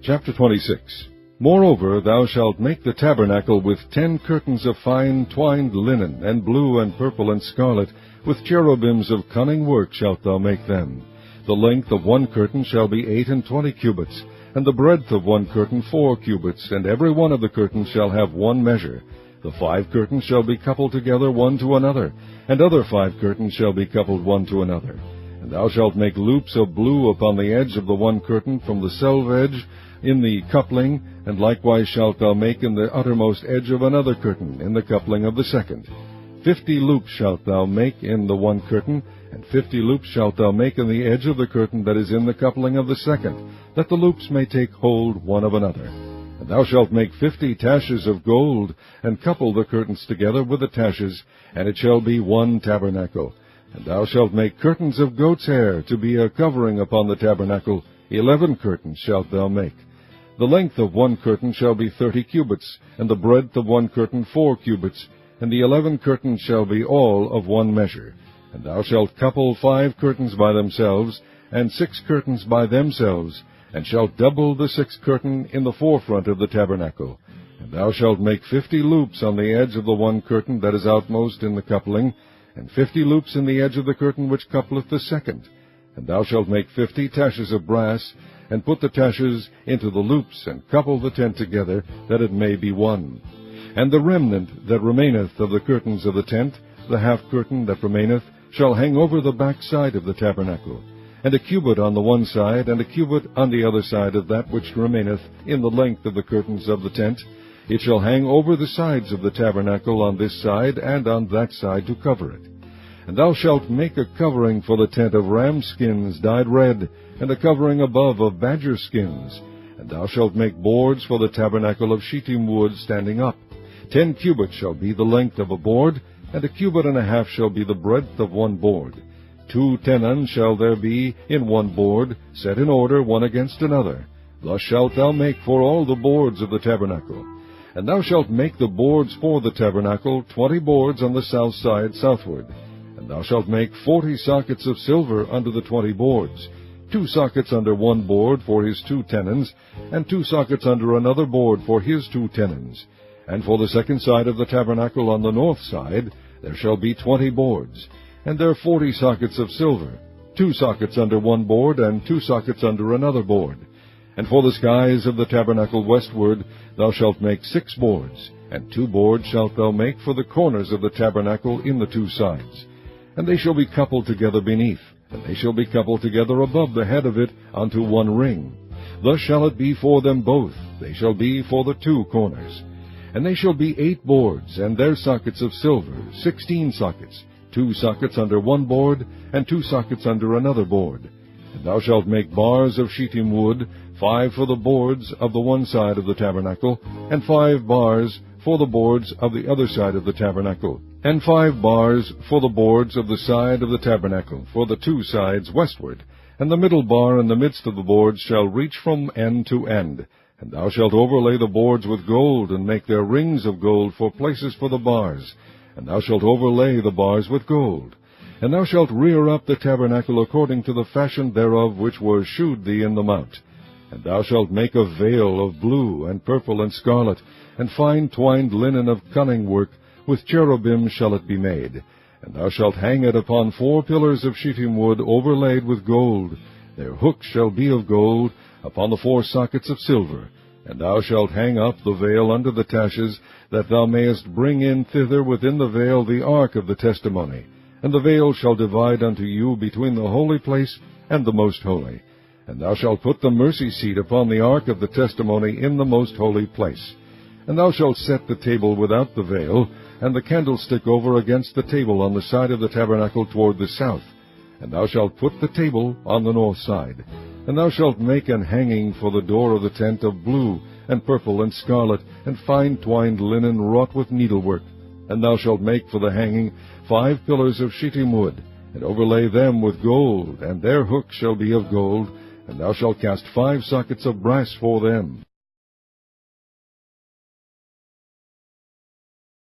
Chapter 26. Moreover, thou shalt make the tabernacle with 10 curtains of fine twined linen, and blue and purple and scarlet, with cherubims of cunning work shalt thou make them. The length of one curtain shall be 28 cubits, and the breadth of one curtain 4 cubits, and every one of the curtains shall have one measure. The 5 curtains shall be coupled together one to another, and other 5 curtains shall be coupled one to another. And thou shalt make loops of blue upon the edge of the one curtain from the selve edge in the coupling, and likewise shalt thou make in the uttermost edge of another curtain in the coupling of the second. 50 loops shalt thou make in the one curtain, and 50 loops shalt thou make in the edge of the curtain that is in the coupling of the second, that the loops may take hold one of another. And thou shalt make 50 taches of gold, and couple the curtains together with the taches, and it shall be one tabernacle. And thou shalt make curtains of goat's hair to be a covering upon the tabernacle. 11 curtains shalt thou make. The length of one curtain shall be 30 cubits, and the breadth of one curtain 4 cubits, and the 11 curtains shall be all of one measure. And thou shalt couple 5 curtains by themselves, and 6 curtains by themselves, and shalt double the 6th curtain in the forefront of the tabernacle. And thou shalt make 50 loops on the edge of the one curtain that is outmost in the coupling, and 50 loops in the edge of the curtain which coupleth the second. And thou shalt make 50 taches of brass, and put the taches into the loops, and couple the tent together, that it may be one. And the remnant that remaineth of the curtains of the tent, the half curtain that remaineth, shall hang over the back side of the tabernacle, and a cubit on the one side, and a cubit on the other side of that which remaineth in the length of the curtains of the tent. It shall hang over the sides of the tabernacle on this side and on that side to cover it. And thou shalt make a covering for the tent of ram skins dyed red, and a covering above of badger skins. And thou shalt make boards for the tabernacle of shittim wood standing up. 10 cubits shall be the length of a board, and a cubit and a half shall be the breadth of one board. 2 tenons shall there be in one board, set in order one against another. Thus shalt thou make for all the boards of the tabernacle. And thou shalt make the boards for the tabernacle, 20 boards on the south side southward. And thou shalt make 40 sockets of silver under the 20 boards, 2 sockets under one board for his 2 tenons, and 2 sockets under another board for his 2 tenons. And for the second side of the tabernacle on the north side there shall be 20 boards, and there 40 sockets of silver, 2 sockets under one board, and 2 sockets under another board. And for the skies of the tabernacle westward thou shalt make 6 boards, and 2 boards shalt thou make for the corners of the tabernacle in the 2 sides. And they shall be coupled together beneath, and they shall be coupled together above the head of it unto one ring. Thus shall it be for them both, they shall be for the 2 corners. And they shall be 8 boards, and their sockets of silver, 16 sockets, 2 sockets under one board, and 2 sockets under another board. And thou shalt make bars of shittim wood, 5 for the boards of the one side of the tabernacle, and 5 bars for the boards of the other side of the tabernacle, and 5 bars for the boards of the side of the tabernacle, for the 2 sides westward. And the middle bar in the midst of the boards shall reach from end to end. And thou shalt overlay the boards with gold, and make their rings of gold for places for the bars. And thou shalt overlay the bars with gold. And thou shalt rear up the tabernacle according to the fashion thereof which was shewed thee in the mount. And thou shalt make a veil of blue, and purple, and scarlet, and fine twined linen of cunning work, with cherubim shall it be made. And thou shalt hang it upon 4 pillars of shittim wood overlaid with gold. Their hooks shall be of gold, upon the 4 sockets of silver. And thou shalt hang up the veil under the taches, that thou mayest bring in thither within the veil the ark of the testimony. And the veil shall divide unto you between the holy place and the most holy. And thou shalt put the mercy seat upon the ark of the testimony in the most holy place. And thou shalt set the table without the veil, and the candlestick over against the table on the side of the tabernacle toward the south. And thou shalt put the table on the north side. And thou shalt make an hanging for the door of the tent of blue, and purple, and scarlet, and fine twined linen wrought with needlework. And thou shalt make for the hanging 5 pillars of shittim wood, and overlay them with gold, and their hooks shall be of gold. And thou shalt cast 5 sockets of brass for them.